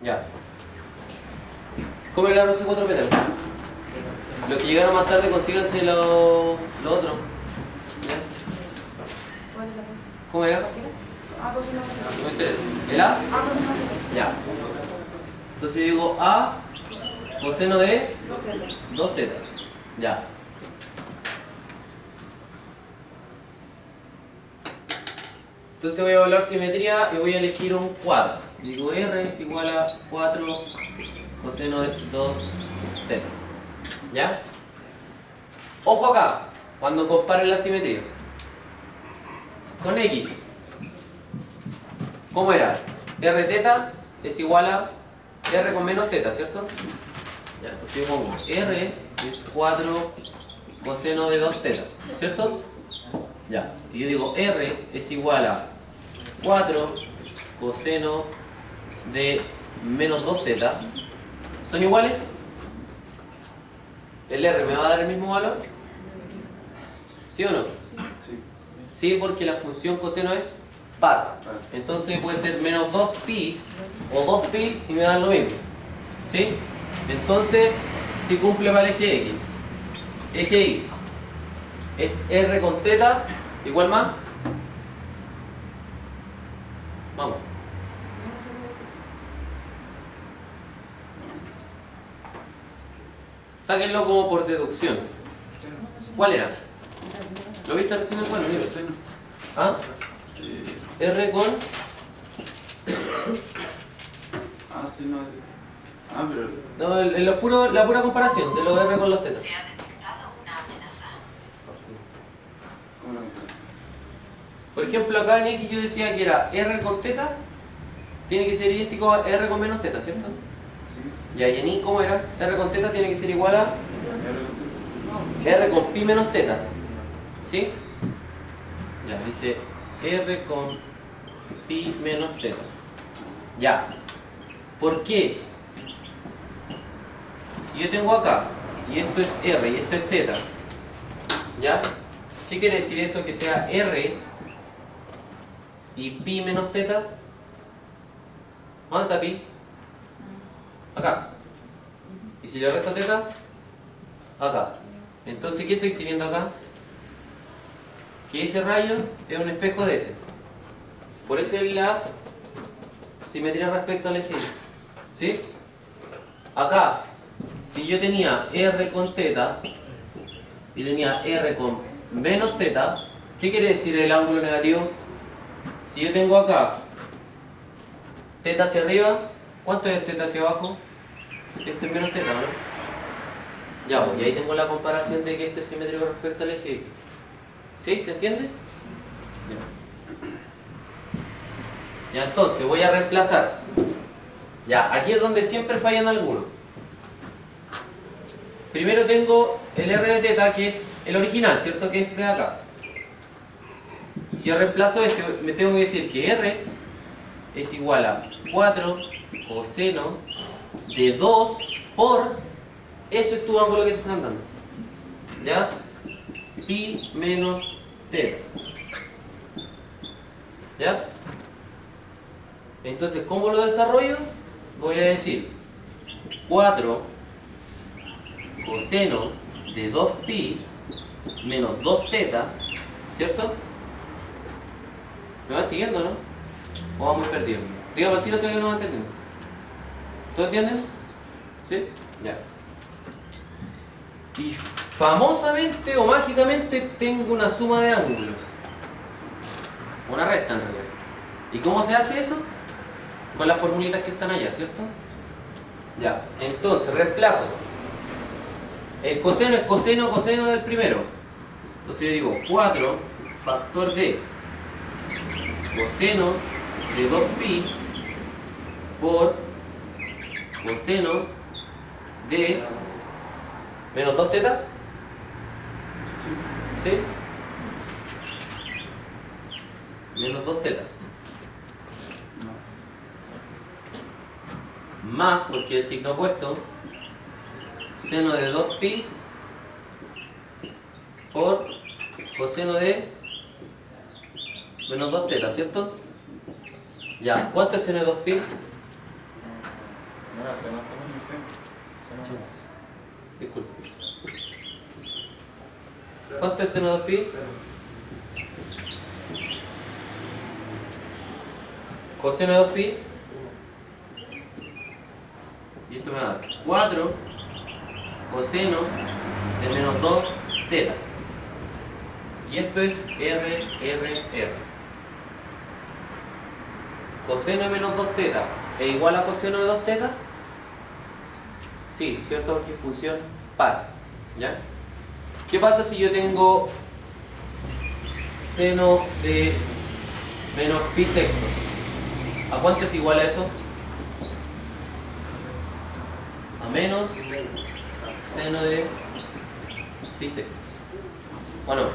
Ya. ¿Cómo era los 4 pétalos? Los que llegaron más tarde, consíganse lo otro. ¿Ya? ¿Cómo era? No me interesa. ¿El A? Ya. Entonces yo digo A coseno de 2 tetas. Ya. Entonces voy a evaluar simetría y voy a elegir un cuadro. Digo R es igual a 4 coseno de 2 tetas. ¿Ya? Ojo acá, cuando comparen la simetría. Con X. ¿Cómo era? R teta es igual a R con menos teta, ¿cierto? Ya, entonces yo pongo R es 4 coseno de 2 teta, ¿cierto? Ya, y yo digo R es igual a 4 coseno de menos 2 teta. ¿Son iguales? ¿El R me va a dar el mismo valor? ¿Sí o no? Sí. Sí, porque la función coseno es par. Entonces puede ser menos 2pi o 2pi y me dan lo mismo. ¿Sí? Entonces, si cumple para el eje X. Eje Y es R con teta igual más. Vamos. Sáquenlo como por deducción. ¿Cuál era? ¿Lo viste recién el cuadro? Dime. ¿Ah? R con... Sí, no. Pero. No, la pura comparación de los R con los tetas. Se ha detectado una amenaza. ¿Cómo lo encuentro? Por ejemplo, acá en X yo decía que era R con teta, tiene que ser idéntico a R con menos teta, ¿cierto? Sí. Y ahí en Y, ¿cómo era? R con teta tiene que ser igual a R R con pi menos teta. ¿Sí? Ya, dice R con pi menos teta. Ya. ¿Por qué? Si yo tengo acá, y esto es R y esto es teta, ¿ya? ¿Qué quiere decir eso? Que sea R y pi menos teta. ¿Dónde está pi? Acá. ¿Y si le resto teta? Acá. Entonces, ¿qué estoy escribiendo acá? Que ese rayo es un espejo de ese. Por eso es la simetría respecto al eje. ¿Sí? Acá, si yo tenía R con teta y tenía R con menos teta, ¿qué quiere decir el ángulo negativo? Si yo tengo acá teta hacia arriba, ¿cuánto es teta hacia abajo? Esto es menos teta, ¿no? Ya, pues, y ahí tengo la comparación de que esto es simétrico respecto al eje. ¿Sí? ¿Se entiende? Ya, entonces voy a reemplazar. Ya, aquí es donde siempre fallan algunos. Primero tengo el R de teta, que es el original, ¿cierto? Que es este de acá. Si yo reemplazo esto, me tengo que decir que R es igual a 4 coseno de 2 por... Eso es tu ángulo que te están dando. ¿Ya? Pi menos teta. ¿Ya? Entonces, ¿cómo lo desarrollo? Voy a decir 4 coseno de 2pi menos 2 teta, ¿cierto? ¿Me van siguiendo, no? ¿O vamos muy perdidos? Dígame al tiro si alguien no va entendiendo. ¿Todos entienden? ¿Sí? Ya. Y famosamente o mágicamente tengo una suma de ángulos. Una recta en realidad. ¿Y cómo se hace eso? Con las formulitas que están allá, ¿cierto? Ya, entonces reemplazo. El coseno es coseno del primero. Entonces yo digo 4 factor de coseno de 2pi por coseno de menos 2 teta. ¿Sí? Menos 2 teta. Más, porque el signo opuesto, seno de 2pi por coseno de menos 2 teta, ¿cierto? Ya, ¿cuánto es seno de 2pi? Era seno también, no sé. Seno. Disculpe. ¿Cuánto es seno de 2pi? Coseno de 2pi. Y esto me va a dar 4 coseno de menos 2 teta. Y esto es R. Coseno de menos 2 teta es igual a coseno de 2 teta. Sí, ¿cierto? Porque es función par. ¿Ya? ¿Qué pasa si yo tengo seno de menos pi sexto? ¿A cuánto es igual a eso? A menos seno de pi sexto. ¿O no?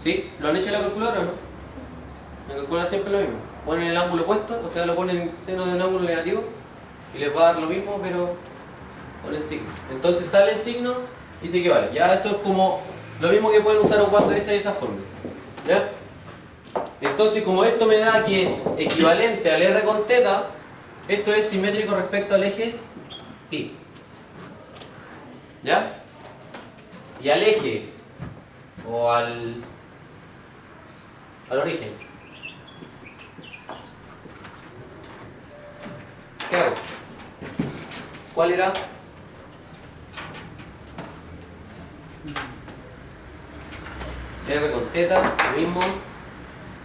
¿Sí? ¿Lo han hecho en la calculadora o no? En la calculadora siempre es lo mismo. Ponen el ángulo opuesto, o sea, lo ponen en seno de un ángulo negativo y les va a dar lo mismo, pero con el signo. Entonces sale el signo y se equivale. Ya eso es como lo mismo que pueden usar ocupando esa y esa fórmula. ¿Ya? Entonces, como esto me da que es equivalente al r con teta, esto es simétrico respecto al eje y. ¿Ya? Y al eje o al origen. ¿Qué hago? ¿Cuál era? R con teta, lo mismo,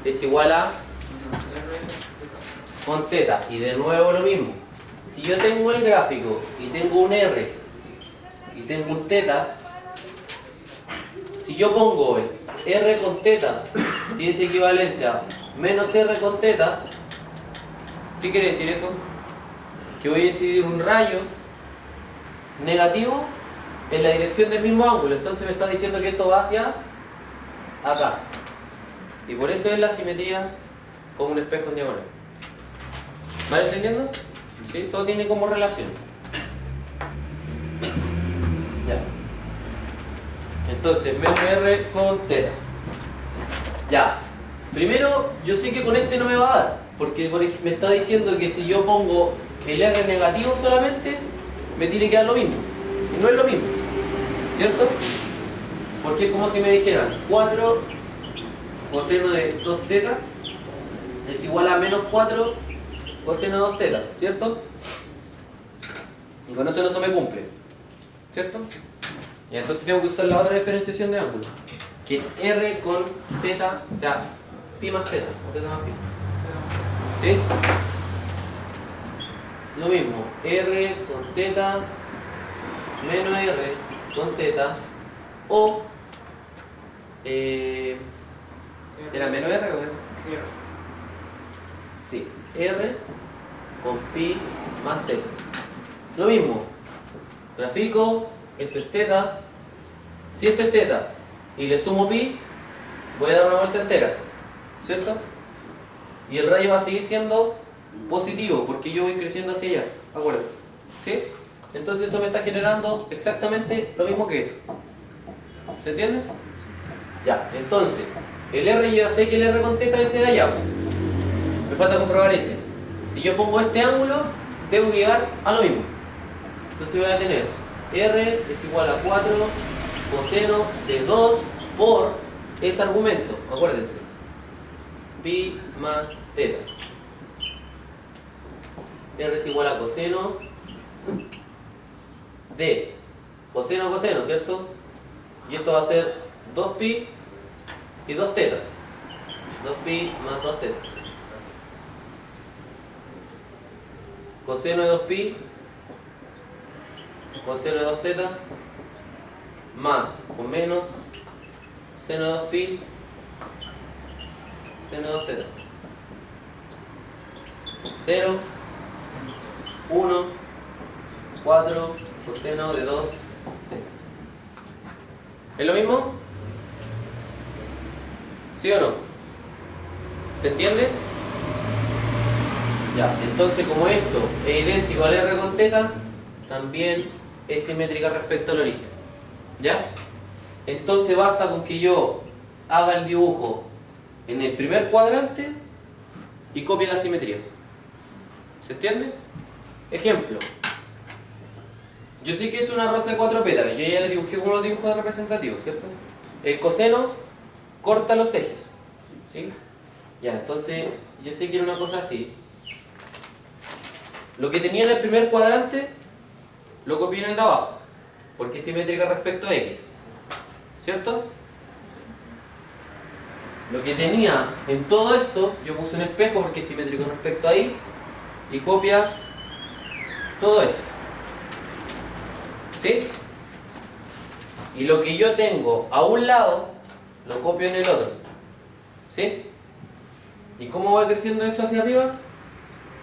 es igual a con teta. Y de nuevo lo mismo. Si yo tengo el gráfico y tengo un R y tengo un teta, si yo pongo el R con teta, si es equivalente a menos R con teta, ¿qué quiere decir eso? Que voy a incidir un rayo negativo en la dirección del mismo ángulo. Entonces me está diciendo que esto va hacia acá. Y por eso es la simetría como un espejo en diagonal. ¿Vale entendiendo? ¿Sí? Todo tiene como relación. Ya. Entonces, menos R con teta. Ya. Primero, yo sé que con este no me va a dar. Porque me está diciendo que si yo pongo el R negativo solamente, me tiene que dar lo mismo. Y no es lo mismo. ¿Cierto? Porque es como si me dijeran 4 coseno de 2 teta es igual a menos 4 coseno de 2 teta, ¿cierto? Y con eso no se me cumple, ¿cierto? Y entonces tengo que usar la otra diferenciación de ángulo, que es R con teta, o sea, pi más teta, o teta más pi. ¿Sí? Lo mismo, R con teta menos R con teta o ¿era menos R o R? Sí, R con pi más teta. Lo mismo, grafico, esto es teta. Si esto es teta y le sumo pi, voy a dar una vuelta entera, ¿cierto? Y el rayo va a seguir siendo positivo porque yo voy creciendo hacia allá, acuérdense. ¿Sí? Entonces esto me está generando exactamente lo mismo que eso. ¿Se entiende? Ya, entonces, el R yo ya sé que el R con teta es ese de allá. Me falta comprobar ese. Si yo pongo este ángulo, tengo que llegar a lo mismo. Entonces voy a tener R es igual a 4 coseno de 2 por ese argumento, acuérdense. Pi más teta. R es igual a coseno de coseno, ¿cierto? Y esto va a ser 2pi y 2 teta. 2pi más 2 teta. Coseno de 2pi, coseno de 2 teta, más o menos seno de 2pi, seno de 2 teta. 0, 1, 4, coseno de 2 teta. ¿Es lo mismo? ¿Sí o no? ¿Se entiende? Ya, entonces como esto es idéntico al R con teta, también es simétrica respecto al origen. ¿Ya? Entonces basta con que yo haga el dibujo en el primer cuadrante y copie las simetrías. ¿Se entiende? Ejemplo, Yo sé que es una rosa de 4 pétalos, yo ya le dibujé como los dibujos representativos, ¿cierto? El coseno corta los ejes, ¿sí? Ya, entonces yo sé que era una cosa así. Lo que tenía en el primer cuadrante lo copié en el de abajo, porque es simétrica respecto a X, ¿cierto? Lo que tenía en todo esto, yo puse un espejo porque es simétrico respecto a Y y copia todo eso, ¿sí? Y lo que yo tengo a un lado, lo copio en el otro, ¿sí? ¿Y cómo va creciendo eso hacia arriba?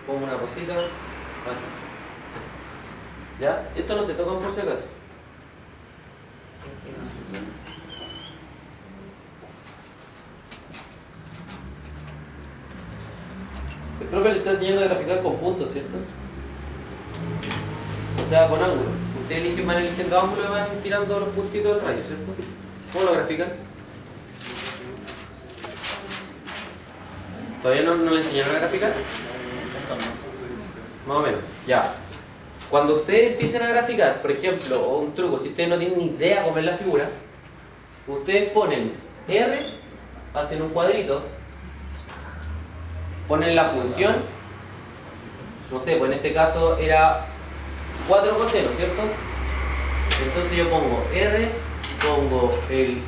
Pongo una cosita así. ¿Ya? Esto no se toca por si acaso. El profe le está enseñando a graficar con puntos, ¿cierto? O sea, con ángulos. Ustedes van eligiendo ángulos y van tirando los puntitos del rayo, ¿cierto? ¿Cómo lo grafican? ¿Todavía no le enseñaron a graficar? Más o menos, ya. Cuando ustedes empiecen a graficar, por ejemplo, o un truco, si ustedes no tienen ni idea cómo es la figura, ustedes ponen R, hacen un cuadrito, ponen la función, no sé, pues en este caso era 4 cosenos, ¿cierto? Entonces yo pongo R, pongo el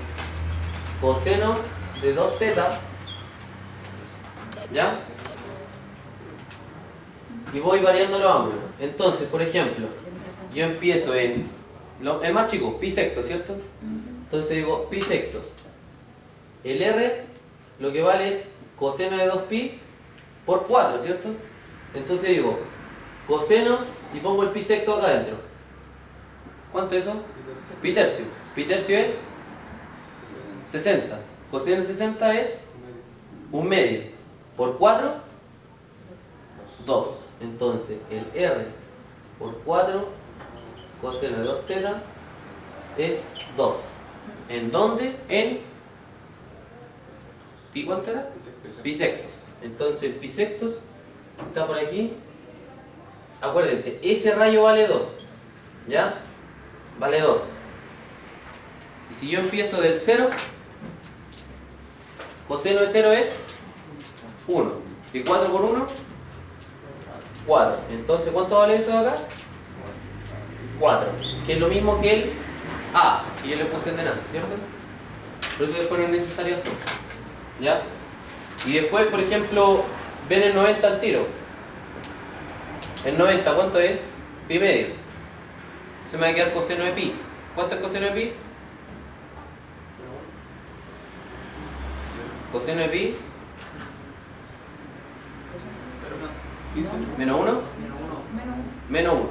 coseno de 2 teta, ¿ya? Y voy variando los ángulos. Entonces, por ejemplo, yo empiezo en el más chico, pi secto, ¿cierto? Entonces digo pi sectos. El R lo que vale es coseno de 2pi por 4, ¿cierto? Entonces digo coseno y pongo el pi secto acá adentro. ¿Cuánto es eso? Pi tercio. Pi tercio es 60. Coseno de 60 es un medio. Por 4, 2. Entonces el R por 4 coseno de 2 teta es 2. ¿En dónde? En pi, ¿cuánto era? Bisectos. Entonces el bisectos está por aquí. Acuérdense, ese rayo vale 2. ¿Ya? Vale 2. Y si yo empiezo del 0, coseno de 0 es 1. ¿Y 4 por 1? 4. Entonces, ¿cuánto vale esto de acá? 4. Que es lo mismo que el A, que yo le puse en delante, ¿cierto? Por eso después no es necesario hacer. ¿Ya? Y después, por ejemplo, ven el 90 al tiro. El 90, ¿cuánto es? Pi medio. Se me va a quedar coseno de pi. ¿Cuánto es coseno de pi? Coseno de pi. ¿Menos 1? Menos 1.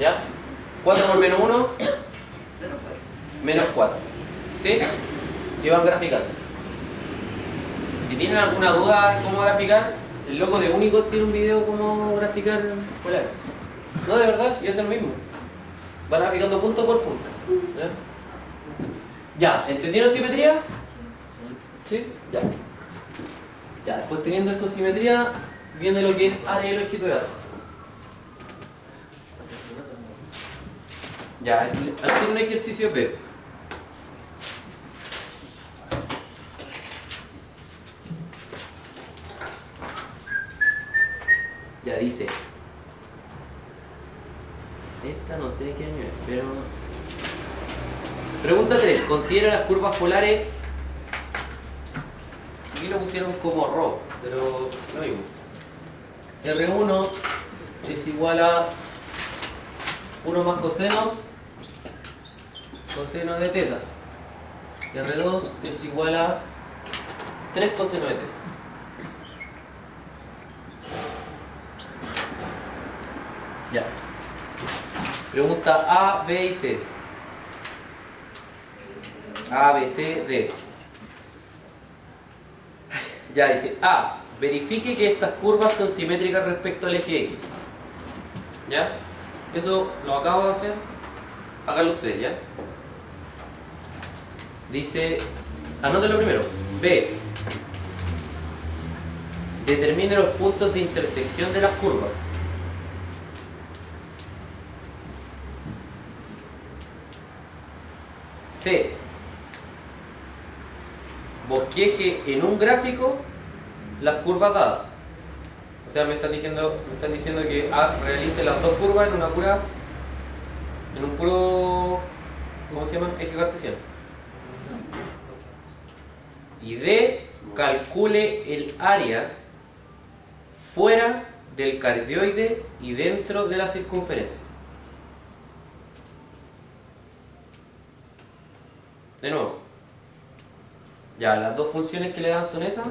¿Ya? 4 por menos 1. Menos 4. ¿Sí? Y van graficando. Si tienen alguna duda en cómo graficar, el loco de Únicos tiene un video cómo graficar polares. No, de verdad, y hacen lo mismo. Van graficando punto por punto. ¿Ya? ¿Ya? ¿Entendieron simetría? ¿Sí? Ya. Ya, después teniendo eso simetría, viene lo que es área de longitudinal. Ya, aquí tiene un ejercicio P. Ya dice. Esta no sé de qué año es, pero... Pregunta 3. Considera las curvas polares. Aquí lo pusieron como ρ, pero lo mismo. R1 es igual a 1 más coseno de teta. R2 es igual a 3 coseno de teta. Ya. Pregunta A, B y C. A, B, C, D. Ya dice A. Verifique que estas curvas son simétricas respecto al eje X. ¿Ya? Eso lo acabo de hacer. Háganlo ustedes, ¿ya? Dice, anótenlo primero. B. Determine los puntos de intersección de las curvas. C. Bosqueje en un gráfico las curvas dadas. O sea, me están diciendo que A realice las dos curvas en un puro, ¿cómo se llama? Eje cartesiano. Y D, calcule el área fuera del cardioide y dentro de la circunferencia. De nuevo, ya las dos funciones que le dan son esas.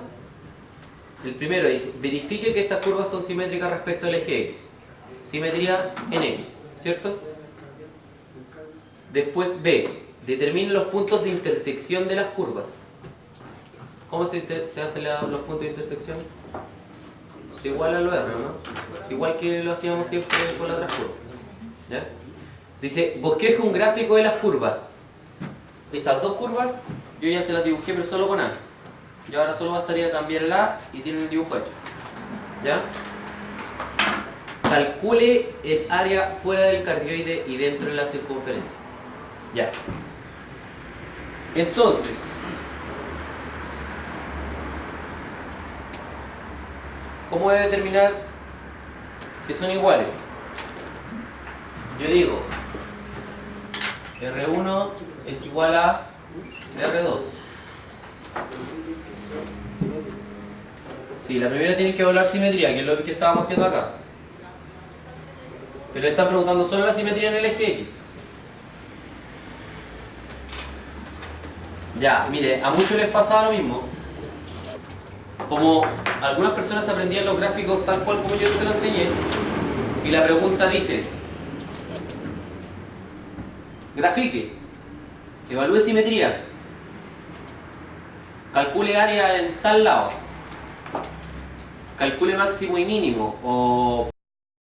El primero dice, verifique que estas curvas son simétricas respecto al eje X. Simetría en X, ¿cierto? Después B, determine los puntos de intersección de las curvas. ¿Cómo se hacen los puntos de intersección? Es igual a lo R, ¿no? Igual que lo hacíamos siempre con las otras curvas. ¿Ya? Dice, bosqueje un gráfico de las curvas. Esas dos curvas, yo ya se las dibujé, pero solo con A. Y ahora solo bastaría cambiar el A y tienen el dibujo hecho. ¿Ya? Calcule el área fuera del cardioide y dentro de la circunferencia. Ya. Entonces, ¿cómo voy a determinar que son iguales? Yo digo, R1 es igual a R2. Sí, la primera tiene que evaluar simetría, que es lo que estábamos haciendo acá. Pero le están preguntando solo la simetría en el eje X. Ya, mire, a muchos les pasaba lo mismo. Como algunas personas aprendían los gráficos tal cual como yo se los enseñé, y la pregunta dice, grafique, evalúe simetrías, calcule área en tal lado, calcule máximo y mínimo, o